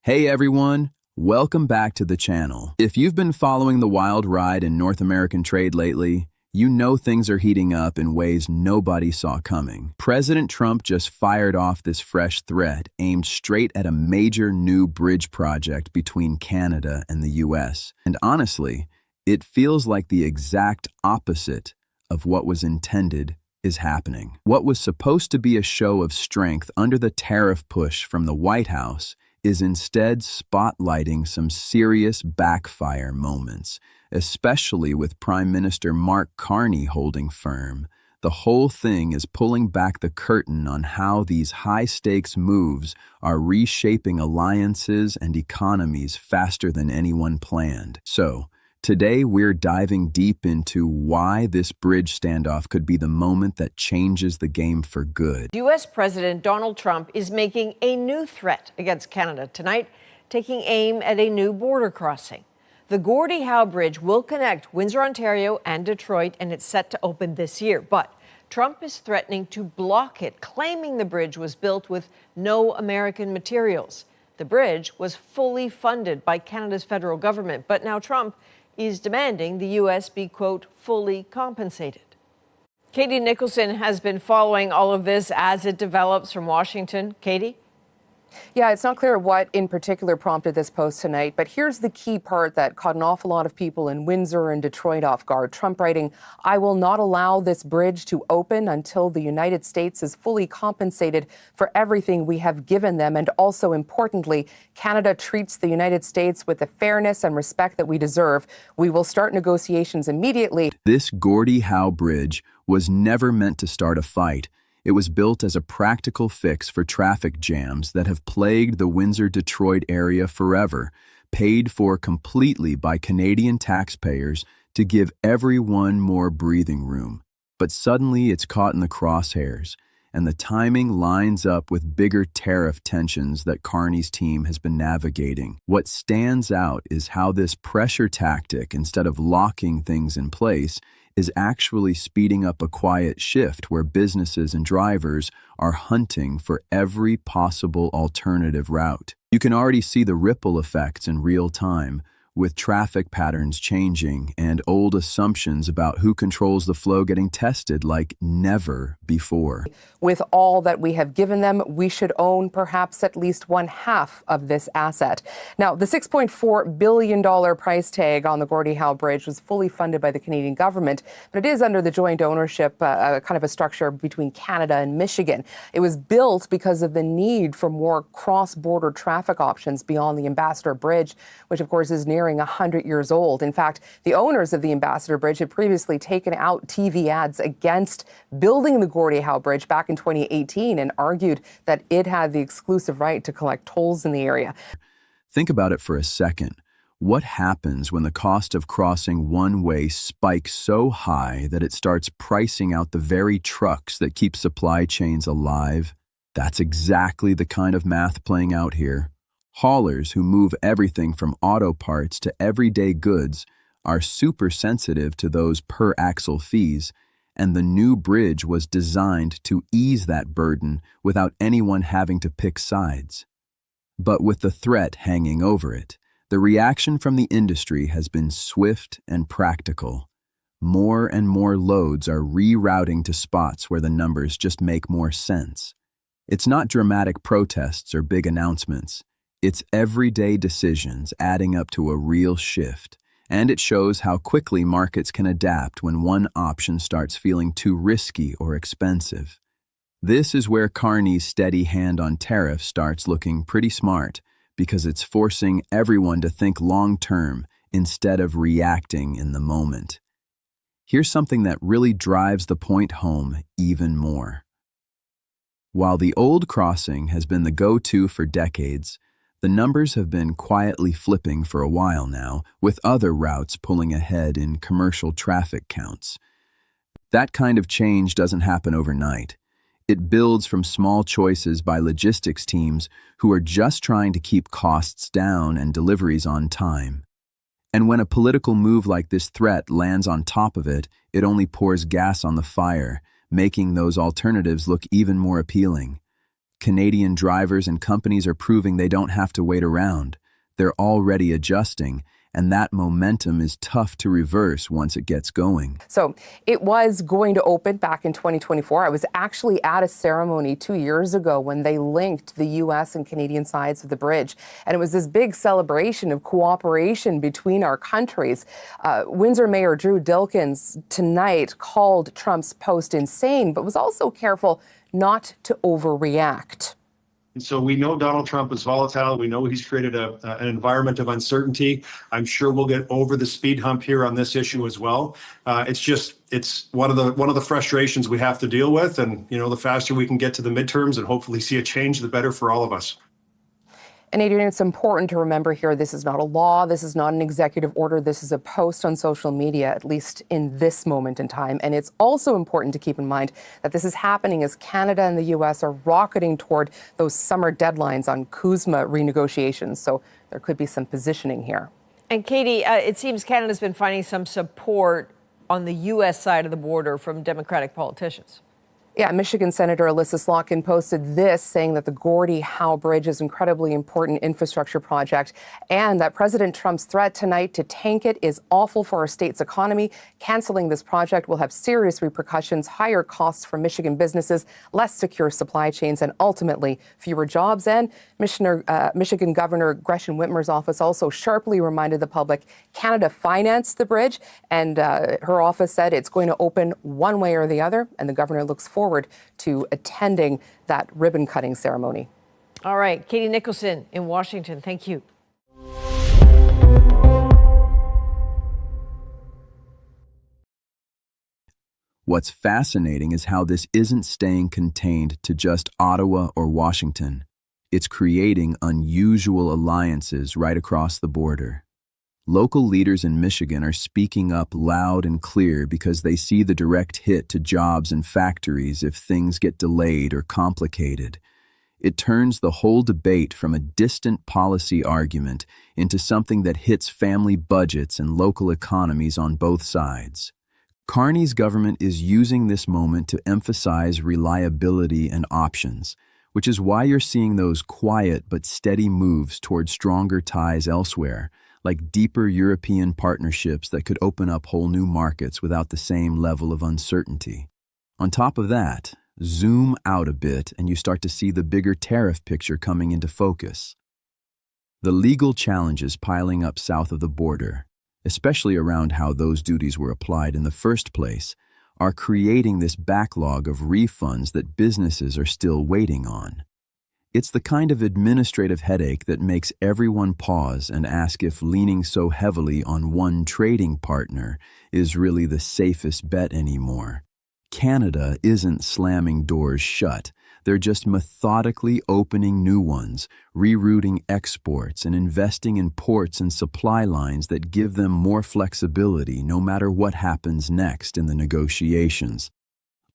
Hey everyone, welcome back to the channel. If you've been following the wild ride in North American trade lately, you know things are heating up in ways nobody saw coming. President Trump just fired off this fresh threat aimed straight at a major new bridge project between Canada and the US. And honestly, it feels like the exact opposite of what was intended is happening. What was supposed to be a show of strength under the tariff push from the White House is instead spotlighting some serious backfire moments, especially with Prime Minister Mark Carney holding firm. The whole thing is pulling back the curtain on how these high-stakes moves are reshaping alliances and economies faster than anyone planned. So, today we're diving deep into why this bridge standoff could be the moment that changes the game for good. U.S. President Donald Trump is making a new threat against Canada tonight, taking aim at a new border crossing. The Gordie Howe Bridge will connect Windsor, Ontario and Detroit, and it's set to open this year. But Trump is threatening to block it, claiming the bridge was built with no American materials. The bridge was fully funded by Canada's federal government, but now Trump is demanding the U.S. be, quote, fully compensated. Katie Nicholson has been following all of this as it develops from Washington. Katie? Yeah, it's not clear what in particular prompted this post tonight, but here's the key part that caught an awful lot of people in Windsor and Detroit off guard. Trump writing, "I will not allow this bridge to open until the United States is fully compensated for everything we have given them. And also, importantly, Canada treats the United States with the fairness and respect that we deserve. We will start negotiations immediately." This Gordie Howe Bridge was never meant to start a fight. It was built as a practical fix for traffic jams that have plagued the Windsor-Detroit area forever, paid for completely by Canadian taxpayers to give everyone more breathing room. But suddenly it's caught in the crosshairs, and the timing lines up with bigger tariff tensions that Carney's team has been navigating. What stands out is how this pressure tactic, instead of locking things in place, is actually speeding up a quiet shift where businesses and drivers are hunting for every possible alternative route. You can already see the ripple effects in real time, with traffic patterns changing and old assumptions about who controls the flow getting tested like never before. With all that we have given them, we should own perhaps at least one half of this asset. Now, the $6.4 billion price tag on the Gordie Howe Bridge was fully funded by the Canadian government, but it is under the joint ownership, kind of a structure between Canada and Michigan. It was built because of the need for more cross-border traffic options beyond the Ambassador Bridge, which of course is nearing 100 years old. In fact, the owners of the Ambassador Bridge had previously taken out TV ads against building the Gordie Howe Bridge back in 2018 and argued that it had the exclusive right to collect tolls in the area. Think about it for a second. What happens when the cost of crossing one way spikes so high that it starts pricing out the very trucks that keep supply chains alive? That's exactly the kind of math playing out here. Haulers who move everything from auto parts to everyday goods are super sensitive to those per-axle fees, and the new bridge was designed to ease that burden without anyone having to pick sides. But with the threat hanging over it, the reaction from the industry has been swift and practical. More and more loads are rerouting to spots where the numbers just make more sense. It's not dramatic protests or big announcements. It's everyday decisions adding up to a real shift, and it shows how quickly markets can adapt when one option starts feeling too risky or expensive. This is where Carney's steady hand on tariffs starts looking pretty smart, because it's forcing everyone to think long-term instead of reacting in the moment. Here's something that really drives the point home even more. While the old crossing has been the go-to for decades, the numbers have been quietly flipping for a while now, with other routes pulling ahead in commercial traffic counts. That kind of change doesn't happen overnight. It builds from small choices by logistics teams who are just trying to keep costs down and deliveries on time. And when a political move like this threat lands on top of it, it only pours gas on the fire, making those alternatives look even more appealing. Canadian drivers and companies are proving they don't have to wait around. They're already adjusting, and that momentum is tough to reverse once it gets going. So it was going to open back in 2024. I was actually at a ceremony 2 years ago when they linked the U.S. and Canadian sides of the bridge. And it was this big celebration of cooperation between our countries. Windsor Mayor Drew Dilkens tonight called Trump's post insane, but was also careful not to overreact. And so we know Donald Trump is volatile. We know he's created an environment of uncertainty. I'm sure we'll get over the speed hump here on this issue as well. It's one of the frustrations we have to deal with. And, the faster we can get to the midterms and hopefully see a change, the better for all of us. And Adrian, it's important to remember here, this is not a law, this is not an executive order, this is a post on social media, at least in this moment in time. And it's also important to keep in mind that this is happening as Canada and the U.S. are rocketing toward those summer deadlines on CUSMA renegotiations. So there could be some positioning here. And Katie, it seems Canada's been finding some support on the U.S. side of the border from Democratic politicians. Yeah, Michigan Senator Alyssa Slotkin posted this, saying that the Gordie Howe Bridge is an incredibly important infrastructure project and that President Trump's threat tonight to tank it is awful for our state's economy. Canceling this project will have serious repercussions, higher costs for Michigan businesses, less secure supply chains, and ultimately fewer jobs. And Michigan Governor Gretchen Whitmer's office also sharply reminded the public Canada financed the bridge, and her office said it's going to open one way or the other, and the governor looks forward to attending that ribbon-cutting ceremony. All right, Katie Nicholson in Washington, thank you. What's fascinating is how this isn't staying contained to just Ottawa or Washington. It's creating unusual alliances right across the border. Local leaders in Michigan are speaking up loud and clear because they see the direct hit to jobs and factories if things get delayed or complicated. It turns the whole debate from a distant policy argument into something that hits family budgets and local economies on both sides. Carney's government is using this moment to emphasize reliability and options, which is why you're seeing those quiet but steady moves toward stronger ties elsewhere, like deeper European partnerships that could open up whole new markets without the same level of uncertainty. On top of that, zoom out a bit and you start to see the bigger tariff picture coming into focus. The legal challenges piling up south of the border, especially around how those duties were applied in the first place, are creating this backlog of refunds that businesses are still waiting on. It's the kind of administrative headache that makes everyone pause and ask if leaning so heavily on one trading partner is really the safest bet anymore. Canada isn't slamming doors shut. They're just methodically opening new ones, rerouting exports, and investing in ports and supply lines that give them more flexibility no matter what happens next in the negotiations.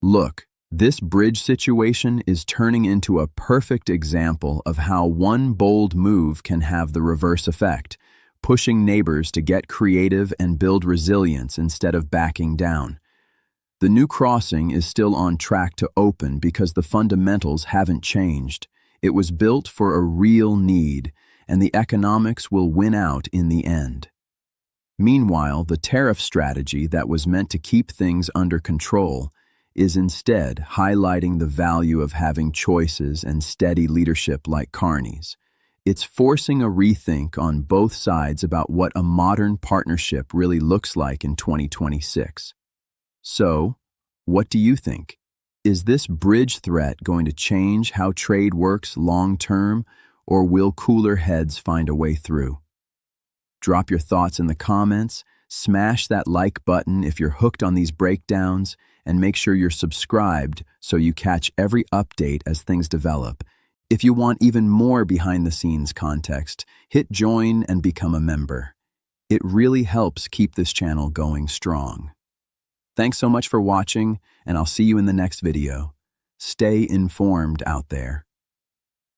Look, this bridge situation is turning into a perfect example of how one bold move can have the reverse effect, pushing neighbors to get creative and build resilience instead of backing down. The new crossing is still on track to open because the fundamentals haven't changed. It was built for a real need, and the economics will win out in the end. Meanwhile, the tariff strategy that was meant to keep things under control is instead highlighting the value of having choices and steady leadership like Carney's. It's forcing a rethink on both sides about what a modern partnership really looks like in 2026. So, what do you think? Is this bridge threat going to change how trade works long-term, or will cooler heads find a way through? Drop your thoughts in the comments, smash that like button if you're hooked on these breakdowns, and make sure you're subscribed so you catch every update as things develop. If you want even more behind-the-scenes context, hit join and become a member. It really helps keep this channel going strong. Thanks so much for watching, and I'll see you in the next video. Stay informed out there.